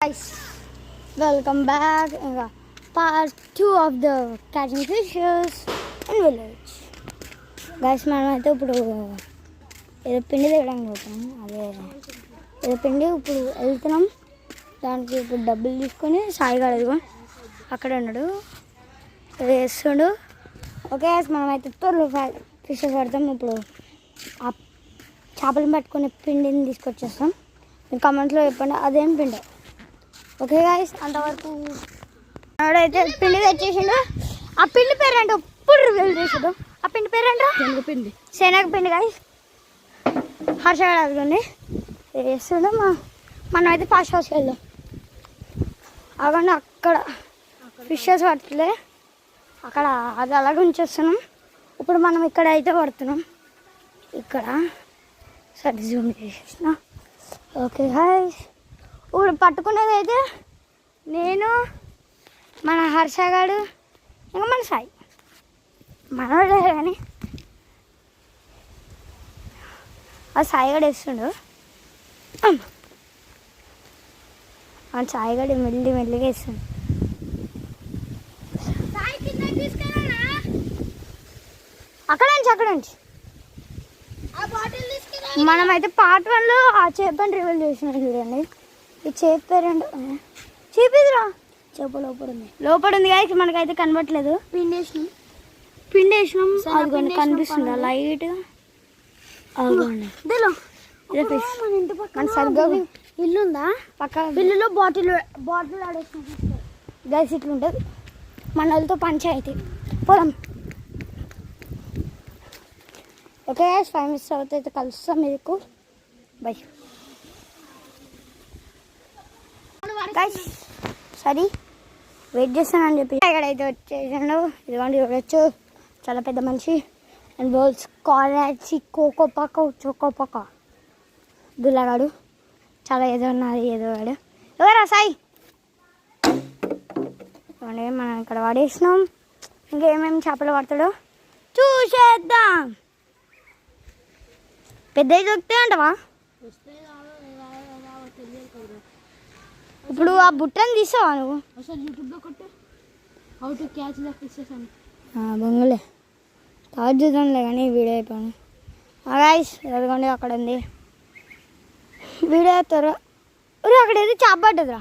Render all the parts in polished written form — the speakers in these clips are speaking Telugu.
Guys, welcome back. Part 2 of the catching fishes in village. Guys, మనమైతే ఇప్పుడు ఏదో పిండి తేయడానికి పోతున్నాం. అదే ఏదో పిండి ఇప్పుడు వెళ్తున్నాం. దానికి ఇప్పుడు డబ్బులు తీసుకొని సాయిగాడు అదిగో అక్కడ ఉన్నాడు వేస్తుండు. ఓకే మనమైతే త్వరలో ఫిషెస్ పడతాం. ఇప్పుడు ఆ చేపలను పట్టుకునే పిండిని తీసుకొచ్చేస్తాం. మీరు కామెంట్లో చెప్పండి అదేం పిండి. ఓకే గాయస్, అంతవరకు ఆవిడైతే పిండి తెచ్చేసిండు. ఆ పిండి పేరు అంటే ఎప్పుడు రివీల్ చేసాడు. ఆ పిండి పేరు అంటే శనగపిండి. శనగపిండి గాయస్. హర్షగాడు అదిగోండి వేస్తుండు. మనమైతే ఫాస్ట్ హౌస్కి వెళ్దాం. అవ్వండి అక్కడ ఫిషెస్ పట్టలే, అక్కడ అది అలాగే ఉంచేస్తున్నాం. ఇప్పుడు మనం ఇక్కడ అయితే పడుతున్నాం. ఇక్కడ సరే జూమ్ చేసేసిన. ఓకే గాయస్, ఇప్పుడు పట్టుకునేది అయితే నేను, మన హర్షగాడు, ఇంకా మన సాయి. మనవాడే కానీ ఆ సాయిగాడు వేస్తుండు. ఆ సాయిగాడు మెల్లిగా వేస్తుండు. అక్కడ నుంచి మనమైతే పార్ట్ 1లో ఆ చేపని రివీల్ చేసినాం చూడండి. ఈ చేప పేరండి చేపిదిరా, చేప లోపల ఉంది కానీ మనకైతే కనబట్లేదు. పిండేసినాం అదిగోండి కనిపిస్తుందా లైట్గా. అదిగోండి మన సరిగ్గా ఇల్లు ఉందా పక్క ఇల్లులో బాటిల్ ఆడేసినాం గైస్. ఇట్లుంటుంది మన వాళ్ళతో పంచాయతీ. పోదాం. ఓకే 5 minutes తర్వాత అయితే కలుస్తాం మీకు. Bye guys. సరే వెయిట్ చేస్తానని చెప్పి ఇక్కడైతే వచ్చేసాడు. ఇదిగోండి చూడొచ్చు, చాలా పెద్ద మనిషి. అండ్ బోల్స్ కాలేజీ చోకోపక్క దుల్లగాడు చాలా ఏదో ఉన్నది ఏదోగాడు. ఎవరా సాయి? మనం ఇక్కడ వాడేసినాం. ఇంకేమేమి చేపలు పడతాడో చూసేద్దాం. పెద్దవి దొరుకుతాయి అంటవా? ఇప్పుడు ఆ బుట్టని తీసావా నువ్వు? బొంగులే తర్వాత చూద్దాంలే కానీ వీడియో అయిపోయాను. గాయ్స్ ఎదుగుండి అక్కడ ఉంది వీడియో త్వరగా. అక్కడ ఏదో చేప పడ్డదిరా.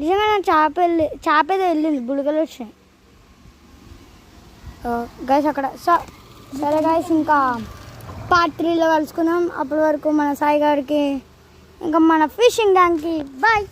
నిజంగా నా చేప ఏదో వెళ్ళింది, బుడగలు వచ్చినాయి గాయ్స్ అక్కడ. సరే గాయ్స్, ఇంకా పార్ట్ 3లో కలుసుకుందాం. అప్పటి వరకు మన సాయి గారికి ఇంకా మన ఫిషింగ్ ట్యాంక్కి బాయ్.